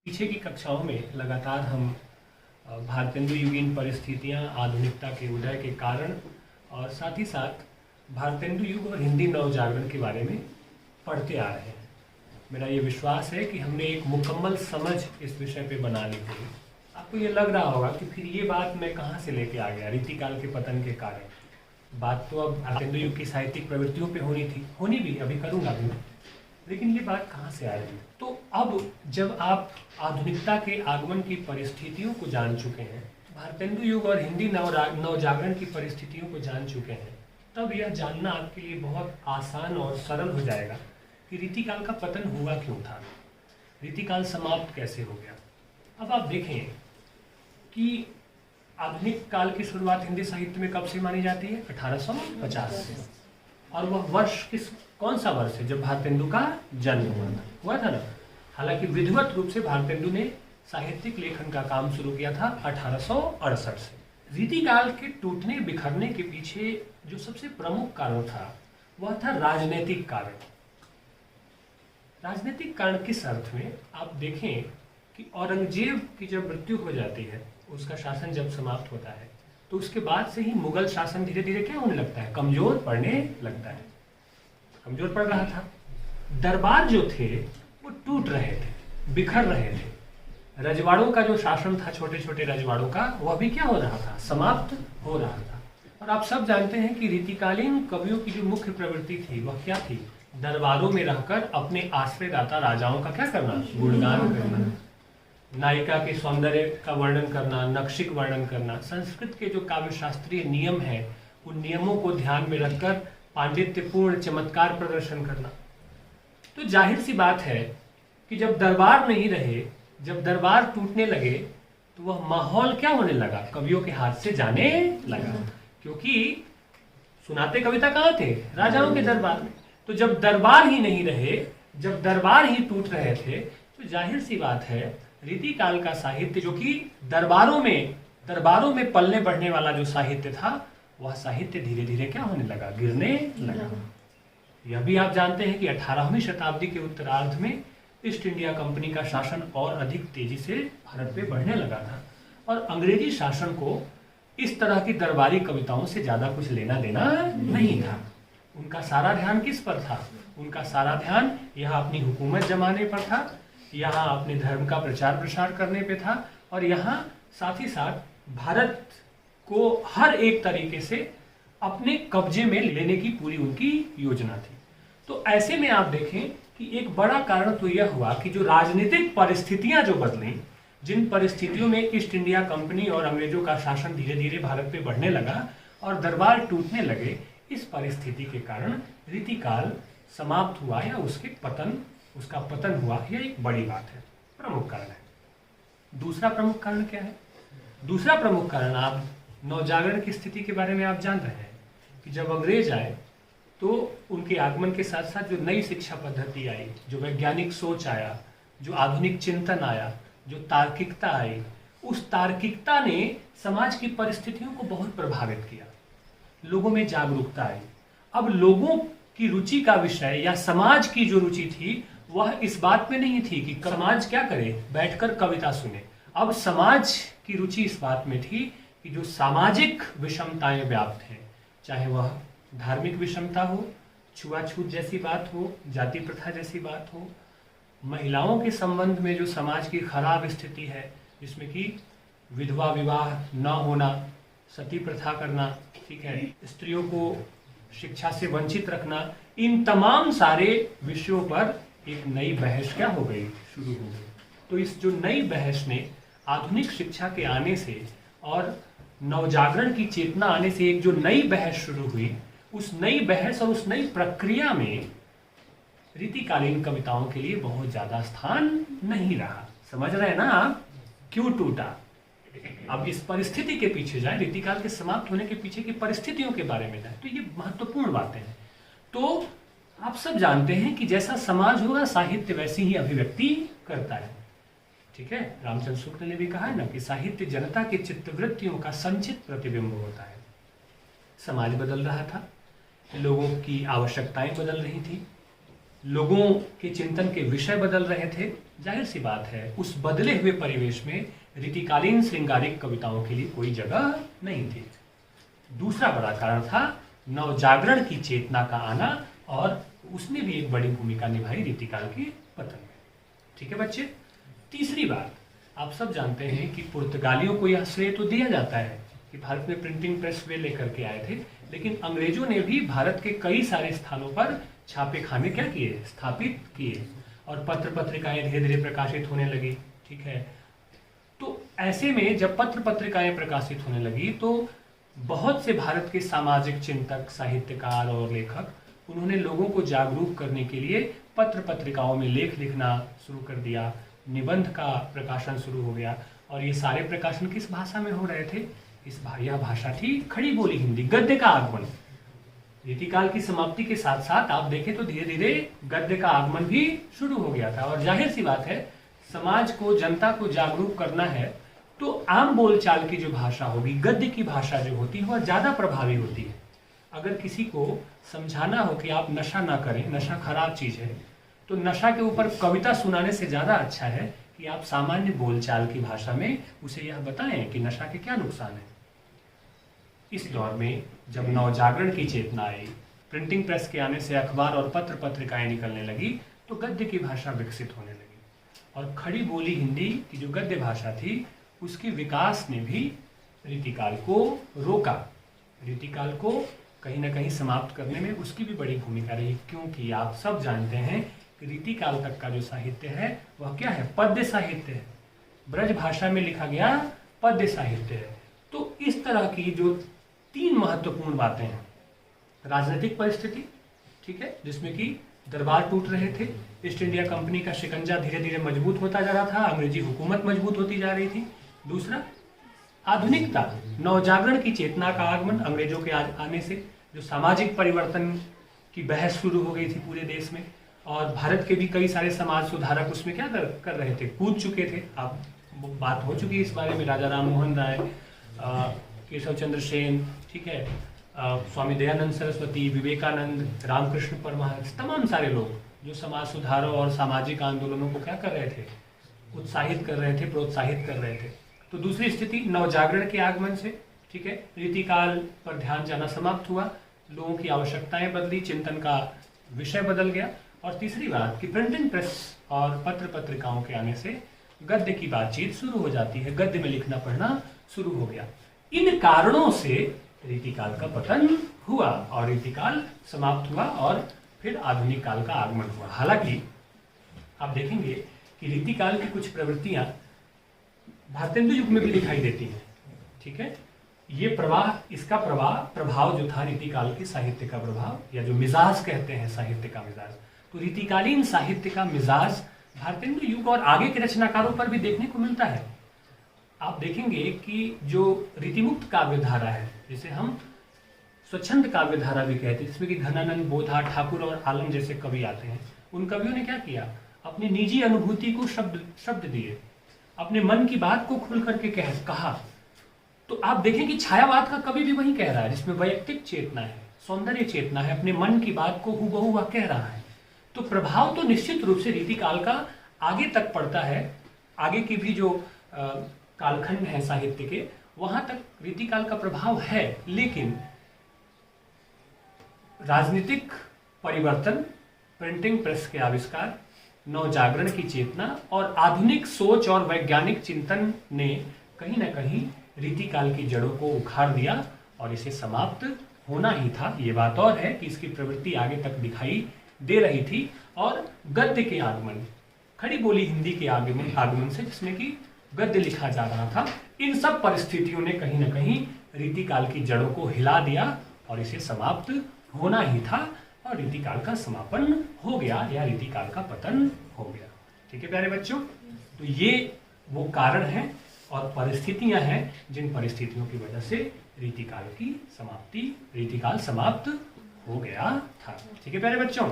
पीछे की कक्षाओं में लगातार हम भारतेंदु युगीन परिस्थितियां, आधुनिकता के उदय के कारण और साथ ही साथ भारतेंदु युग और हिंदी नवजागरण के बारे में पढ़ते आ रहे हैं। मेरा ये विश्वास है कि हमने एक मुकम्मल समझ इस विषय पे बना ली होगी। आपको ये लग रहा होगा कि फिर ये बात मैं कहाँ से लेके आ गया, रीतिकाल के पतन के कारण। बात तो अब भारतेंदु युग की साहित्यिक प्रवृत्तियों पे होनी थी, होनी भी, अभी करूँगा भी, लेकिन ये बात कहाँ से आ रही है। तो अब जब आप आधुनिकता के आगमन की परिस्थितियों को जान चुके हैं, भारतेंदु युग और हिंदी नवजागरण की परिस्थितियों को जान चुके हैं, तब यह जानना आपके लिए बहुत आसान और सरल हो जाएगा कि रीतिकाल का पतन हुआ क्यों था, रीतिकाल समाप्त कैसे हो गया। अब आप देखें कि आधुनिक काल की शुरुआत हिंदी साहित्य में कब से मानी जाती है? 1850 से। और वह वर्ष कौन सा वर्ष है? जब भारतेंदु का जन्म हुआ था ना। हालांकि विधिवत रूप से भारतेंदु ने साहित्यिक लेखन का काम शुरू किया था 1868 से। रीतिकाल के टूटने बिखरने के पीछे जो सबसे प्रमुख कारण था वह था राजनीतिक कारण। राजनीतिक कारण किस अर्थ में? आप देखें कि औरंगजेब की जब मृत्यु हो जाती है, उसका शासन जब समाप्त होता है, तो उसके बाद से ही मुगल शासन धीरे धीरे क्या होने लगता है? कमजोर पड़ने लगता है। कमजोर पड़ रहा था। दरबार जो थे वो टूट रहे थे, बिखर रहे थे। रजवाड़ों का जो शासन था, छोटे छोटे रजवाड़ों का, वह भी क्या हो रहा था? समाप्त हो रहा था। और आप सब जानते हैं कि रीतिकालीन कवियों की जो मुख्य प्रवृत्ति थी वह क्या थी? दरबारों में रहकर अपने आश्रयदाता राजाओं का क्या करना? गुणगान करना, नायिका के सौंदर्य का वर्णन करना, नक्शिक वर्णन करना, संस्कृत के जो काव्य शास्त्रीय नियम है उन नियमों को ध्यान में रखकर पांडित्यपूर्ण चमत्कार प्रदर्शन करना। तो जाहिर सी बात है कि जब दरबार नहीं रहे, जब दरबार टूटने लगे, तो वह माहौल क्या होने लगा? कवियों के हाथ से जाने लगा। क्योंकि सुनाते कविता कहाँ थे? राजाओं के दरबार में। तो जब दरबार ही नहीं रहे, जब दरबार ही टूट रहे थे, तो जाहिर सी बात है रीतिकाल का साहित्य, जो कि दरबारों में पलने बढ़ने वाला जो साहित्य था, वह साहित्य धीरे धीरे क्या होने लगा? गिरने लगा। यह भी आप जानते हैं कि 18वीं शताब्दी के उत्तरार्ध में ईस्ट इंडिया कंपनी का शासन और अधिक तेजी से भारत पे बढ़ने लगा था, और अंग्रेजी शासन को इस तरह की दरबारी कविताओं से ज्यादा कुछ लेना देना नहीं था। उनका सारा ध्यान किस पर था? उनका सारा ध्यान यहाँ अपनी हुकूमत जमाने पर था, यहाँ अपने धर्म का प्रचार प्रसार करने पे था, और यहाँ साथ ही साथ भारत को हर एक तरीके से अपने कब्जे में लेने की पूरी उनकी योजना थी। तो ऐसे में आप देखें कि एक बड़ा कारण तो यह हुआ कि जो राजनीतिक परिस्थितियां जो बदली, जिन परिस्थितियों में ईस्ट इंडिया कंपनी और अंग्रेजों का शासन धीरे धीरे भारत पे बढ़ने लगा और दरबार टूटने लगे, इस परिस्थिति के कारण रीतिकाल समाप्त हुआ या उसका पतन हुआ, यह एक बड़ी बात है, प्रमुख कारण है। दूसरा प्रमुख कारण क्या है? दूसरा प्रमुख कारण, आप नवजागरण की स्थिति के बारे में आप जान रहे हैं कि जब अंग्रेज आए तो उनके आगमन के साथ साथ जो नई शिक्षा पद्धति आई, जो वैज्ञानिक सोच आया, जो आधुनिक चिंतन आया, जो तार्किकता आई, उस तार्किकता ने समाज की परिस्थितियों को बहुत प्रभावित किया। लोगों में जागरूकता आई। अब लोगों की रुचि का विषय या समाज की जो रुचि थी वह इस बात में नहीं थी कि समाज क्या करे, बैठकर कविता सुने। अब समाज की रुचि इस बात में थी कि जो सामाजिक विषमताएं व्याप्त हैं, चाहे वह धार्मिक विषमता हो, छुआछूत जैसी बात हो, जाति प्रथा जैसी बात हो, महिलाओं के संबंध में जो समाज की खराब स्थिति है, जिसमें कि विधवा विवाह न होना, सती प्रथा करना, ठीक है, स्त्रियों को शिक्षा से वंचित रखना, इन तमाम सारे विषयों पर एक नई बहस क्या हो गई? शुरू हो गई। तो इस जो नई बहस ने आधुनिक शिक्षा के आने से और नवजागरण की चेतना आने से एक जो नई बहस शुरू हुई, उस नई बहस और उस नई प्रक्रिया में रीतिकालीन कविताओं के लिए बहुत ज्यादा स्थान नहीं रहा। समझ रहे हैं ना आप क्यों टूटा? अब इस परिस्थिति के पीछे जाए, रीतिकाल के समाप्त होने के पीछे की परिस्थितियों के बारे में जाए, तो ये महत्वपूर्ण बातें हैं। तो आप सब जानते हैं कि जैसा समाज होगा साहित्य वैसी ही अभिव्यक्ति करता है, ठीक है। रामचंद्र शुक्ल ने भी कहा है ना कि साहित्य जनता की चित्तवृत्तियों का संचित प्रतिबिंब होता है। समाज बदल रहा था, लोगों की आवश्यकताएं बदल रही थी, लोगों के चिंतन के विषय बदल रहे थे, जाहिर सी बात है उस बदले हुए परिवेश में रीतिकालीन श्रृंगारिक कविताओं के लिए कोई जगह नहीं थी। दूसरा बड़ा कारण था नवजागरण की चेतना का आना, और उसने भी एक बड़ी भूमिका निभाई रीतिकाल के पतन में। ठीक है बच्चे। तीसरी बात, आप सब जानते हैं कि पुर्तगालियों को यह श्रेय तो दिया जाता है कि भारत में प्रिंटिंग प्रेस वे लेकर के आए थे, लेकिन अंग्रेजों ने भी भारत के कई सारे स्थानों पर छापे खाने क्या किए, स्थापित किए, और पत्र पत्रिकाएं धीरे धीरे प्रकाशित होने लगी। ठीक है, तो ऐसे में जब पत्र पत्रिकाएं प्रकाशित होने लगी तो बहुत से भारत के सामाजिक चिंतक, साहित्यकार और लेखक, उन्होंने लोगों को जागरूक करने के लिए पत्र पत्रिकाओं में लेख लिखना शुरू कर दिया, निबंध का प्रकाशन शुरू हो गया। और ये सारे प्रकाशन किस भाषा में हो रहे थे? यह भाषा थी खड़ी बोली हिंदी। गद्य का आगमन रीतिकाल की समाप्ति के साथ साथ आप देखें तो धीरे धीरे गद्य का आगमन भी शुरू हो गया था। और जाहिर सी बात है, समाज को, जनता को जागरूक करना है तो आम बोलचाल की जो भाषा होगी, गद्य की भाषा जो होती है, वह ज्यादा प्रभावी होती है। अगर किसी को समझाना हो कि आप नशा ना करें, नशा खराब चीज है, तो नशा के ऊपर कविता सुनाने से ज्यादा अच्छा है कि आप सामान्य बोलचाल की भाषा में उसे यह बताएं कि नशा के क्या नुकसान है। इस दौर में जब नवजागरण की चेतना आई, प्रिंटिंग प्रेस के आने से अखबार और पत्र पत्रिकाएं निकलने लगी, तो गद्य की भाषा विकसित होने लगी। और खड़ी बोली हिंदी की जो गद्य भाषा थी, उसके विकास ने भी रीतिकाल को रोका। रीतिकाल को कहीं ना कहीं समाप्त करने में उसकी भी बड़ी भूमिका रही, क्योंकि आप सब जानते हैं कि रीतिकाल तक का जो साहित्य है वह क्या है? पद्य साहित्य है। ब्रज भाषा में लिखा गया पद्य साहित्य है। तो इस तरह की जो तीन महत्वपूर्ण बातें हैं, राजनीतिक परिस्थिति, ठीक है, जिसमें कि दरबार टूट रहे थे, ईस्ट इंडिया कंपनी का शिकंजा धीरे धीरे मजबूत होता जा रहा था, अंग्रेजी हुकूमत मजबूत होती जा रही थी। दूसरा, आधुनिकता, नवजागरण की चेतना का आगमन, अंग्रेजों के आने से जो सामाजिक परिवर्तन की बहस शुरू हो गई थी पूरे देश में, और भारत के भी कई सारे समाज सुधारक उसमें क्या कर रहे थे, कूद चुके थे। आप बात हो चुकी है इस बारे में, राजा राम मोहन राय, केशव चंद्र सेन, ठीक है, स्वामी दयानंद सरस्वती, विवेकानंद, रामकृष्ण परमहंस, तमाम सारे लोग जो समाज सुधारों और सामाजिक आंदोलनों को क्या कर रहे थे, उत्साहित कर रहे थे, प्रोत्साहित कर रहे थे। तो दूसरी स्थिति नवजागरण के आगमन से, ठीक है, रीतिकाल पर ध्यान जाना समाप्त हुआ, लोगों की आवश्यकताएं बदली, चिंतन का विषय बदल गया। और तीसरी बात कि प्रिंटिंग प्रेस और पत्र पत्रिकाओं के आने से गद्य की बातचीत शुरू हो जाती है, गद्य में लिखना पढ़ना शुरू हो गया। इन कारणों से रीतिकाल का पतन हुआ और रीतिकाल समाप्त हुआ और फिर आधुनिक काल का आगमन हुआ। हालांकि आप देखेंगे कि रीतिकाल की कुछ प्रवृत्तियां भारतेंदु युग में भी दिखाई देती हैं, ठीक है। ये प्रवाह, इसका प्रभाव जो था रीतिकाल के साहित्य का प्रभाव, या जो मिजाज कहते हैं साहित्य का मिजाज, तो रीतिकालीन साहित्य का मिजाज भारतेंदु युग और आगे के रचनाकारों पर भी देखने को मिलता है। आप देखेंगे कि जो रीतिमुक्त काव्यधारा है, जिसे हम स्वच्छंद काव्यधारा भी कहते हैं, जिसमें कि घनानंद, बोधा, ठाकुर और आलम जैसे कवि आते हैं, उन कवियों ने क्या किया, अपनी निजी अनुभूति को शब्द दिए, अपने मन की बात को खुल करके कहा। तो आप देखें कि छायावाद का कवि भी वही कह रहा है, जिसमें वैयक्तिक चेतना है, सौंदर्य चेतना है, अपने मन की बात को हूबहू वह कह रहा है। तो प्रभाव तो निश्चित रूप से रीतिकाल का आगे तक पड़ता है, आगे की भी जो कालखंड है साहित्य के, वहां तक रीतिकाल का प्रभाव है। लेकिन राजनीतिक परिवर्तन, प्रिंटिंग प्रेस के आविष्कार, नवजागरण की चेतना और आधुनिक सोच और वैज्ञानिक चिंतन ने कहीं ना कहीं रीतिकाल की जड़ों को उखाड़ दिया और इसे समाप्त होना ही था। ये बात और है कि इसकी प्रवृत्ति आगे तक दिखाई दे रही थी। और गद्य के आगमन, खड़ी बोली हिंदी के आगमन से, जिसमें कि गद्य लिखा जा रहा था, इन सब परिस्थितियों ने कहीं ना कहीं रीतिकाल की जड़ों को हिला दिया और इसे समाप्त होना ही था और रीतिकाल का समापन हो गया या रीतिकाल का पतन हो गया। ठीक है प्यारे बच्चों, तो ये वो कारण हैं और परिस्थितियां हैं जिन परिस्थितियों की वजह से रीतिकाल समाप्त हो गया था। ठीक है प्यारे बच्चों।